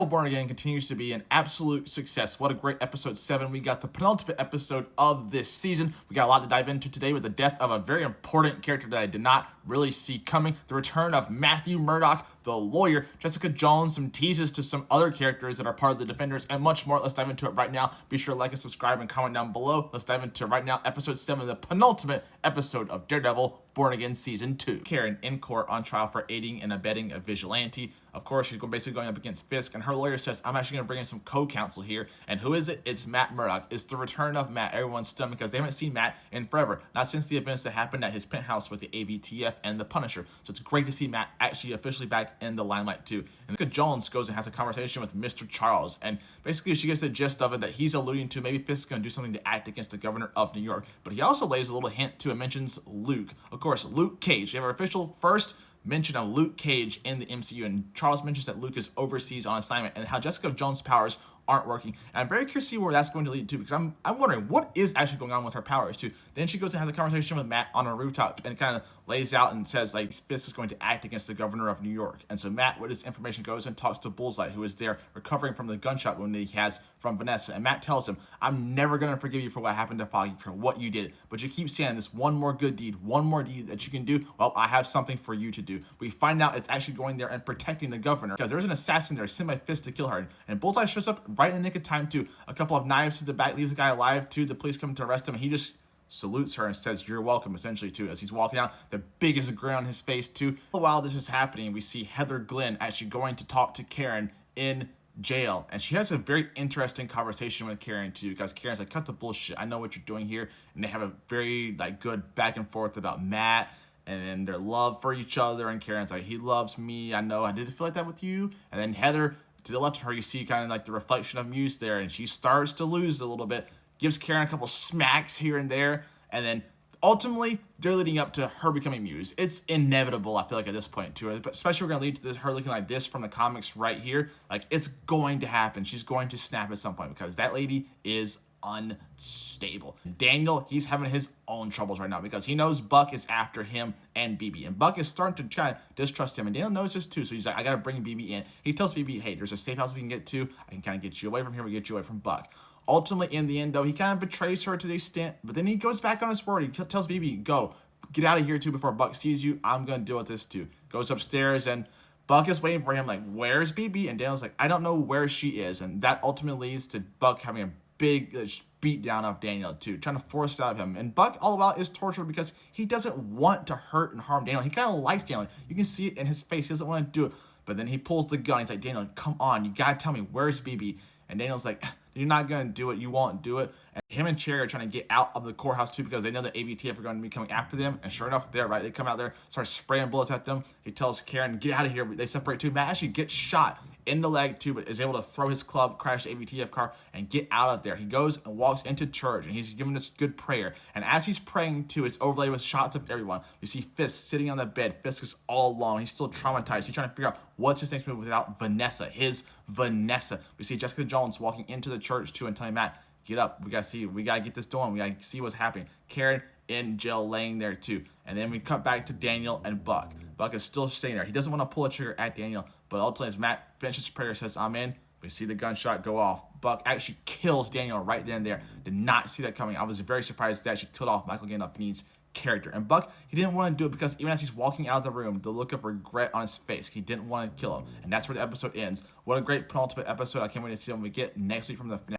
Born Again continues to be an absolute success. What a great episode 7. We got the penultimate episode of this season. We got a lot to dive into today with the death of a very important character that I did not really see coming. The return of Matthew Murdock, the lawyer, Jessica Jones, some teases to some other characters that are part of the Defenders, and much more. Let's dive into it right now. Be sure to like and subscribe and comment down below. Let's dive into it right now. Episode 7, the penultimate episode of Daredevil Born Again Season 2. Karen in court on trial for aiding and abetting a vigilante. Of course, she's basically going up against Fisk, and her lawyer says, I'm actually going to bring in some co-counsel here. And who is it? It's Matt Murdock. It's the return of Matt. Everyone's stunned because they haven't seen Matt in forever. Not since the events that happened at his penthouse with the AVTF and the Punisher. So it's great to see Matt actually officially back in the limelight too. And Jessica Jones goes and has a conversation with Mr. Charles. And basically she gets the gist of it that he's alluding to maybe Fisk is going to do something to act against the governor of New York. But he also lays a little hint to and mentions Luke. Of course, Luke Cage. We have our official first mention of Luke Cage in the MCU, and Charles mentions that Luke is overseas on assignment and how Jessica Jones' powers aren't working. And I'm very curious to see where that's going to lead to, because I'm wondering what is actually going on with her powers too. Then she goes and has a conversation with Matt on a rooftop and kind of lays out and says like Fisk is going to act against the governor of New York. And so Matt, with this information, goes and talks to Bullseye, who is there recovering from the gunshot wound that he has from Vanessa. And Matt tells him, I'm never going to forgive you for what happened to Foggy, for what you did. But you keep saying this one more good deed, one more deed that you can do. Well, I have something for you to do. We find out it's actually going there and protecting the governor, because there's an assassin there sent by Fisk to kill her. And Bullseye shows up right in the nick of time too. A couple of knives to the back, leaves the guy alive too. The police come to arrest him, and he just salutes her and says, you're welcome, essentially too, as he's walking out, the biggest grin on his face too. While this is happening, we see Heather Glenn actually going to talk to Karen in jail, and she has a very interesting conversation with Karen too, because Karen's like, cut the bullshit, I know what you're doing here. And they have a very like good back and forth about Matt and their love for each other, and Karen's like, he loves me, I know, I did feel like that with you. And then Heather, to the left of her, you see kind of like the reflection of Muse there, and she starts to lose a little bit, gives Karen a couple smacks here and there, and then ultimately they're leading up to her becoming Muse. It's inevitable, I feel like, at this point too, but especially we're going to lead to this, her looking like this from the comics right here. Like, it's going to happen. She's going to snap at some point, because that lady is unstable. Daniel, he's having his own troubles right now, because he knows Buck is after him and BB, and Buck is starting to try to distrust him, and Daniel knows this too, so he's like, I gotta bring BB in. He tells BB, hey, there's a safe house we can get to, I can kind of get you away from here, we get you away from Buck. Ultimately, in the end though, he kind of betrays her to the extent, but then he goes back on his word. He tells BB, go, get out of here too before Buck sees you, I'm gonna deal with this too. Goes upstairs, and Buck is waiting for him like, where's BB? And Daniel's like, I don't know where she is. And that ultimately leads to Buck having a big beat down of Daniel too, trying to force it out of him. And Buck all about is tortured because he doesn't want to hurt and harm Daniel. He kind of likes Daniel. You can see it in his face. He doesn't want to do it. But then he pulls the gun. He's like, Daniel, come on. You got to tell me, where's BB? And Daniel's like, you're not going to do it. You won't do it. And him and Cherry are trying to get out of the courthouse too, because they know the AVTF are going to be coming after them. And sure enough, they're right. They come out there, start spraying bullets at them. He tells Karen, get out of here. They separate too. Matt actually gets shot in the leg too, but is able to throw his club, crash the AVTF car, and get out of there. He goes and walks into church, and he's giving this good prayer. And as he's praying too, it's overlaid with shots of everyone. You see Fisk sitting on the bed. Fisk is all alone. He's still traumatized. He's trying to figure out what's his next move without Vanessa, his Vanessa. We see Jessica Jones walking into the church too and telling Matt, get up. We gotta get this done. We gotta see what's happening. Karen in jail laying there too. And then we cut back to Daniel and Buck. Buck is still staying there. He doesn't want to pull a trigger at Daniel, but ultimately as Matt finishes prayer, says, I'm in. We see the gunshot go off. Buck actually kills Daniel right then and there. Did not see that coming. I was very surprised that she killed off Michael Gandolfini's character. And Buck, he didn't want to do it because even as he's walking out of the room, the look of regret on his face, he didn't want to kill him. And that's where the episode ends. What a great penultimate episode. I can't wait to see what we get next week from the finale.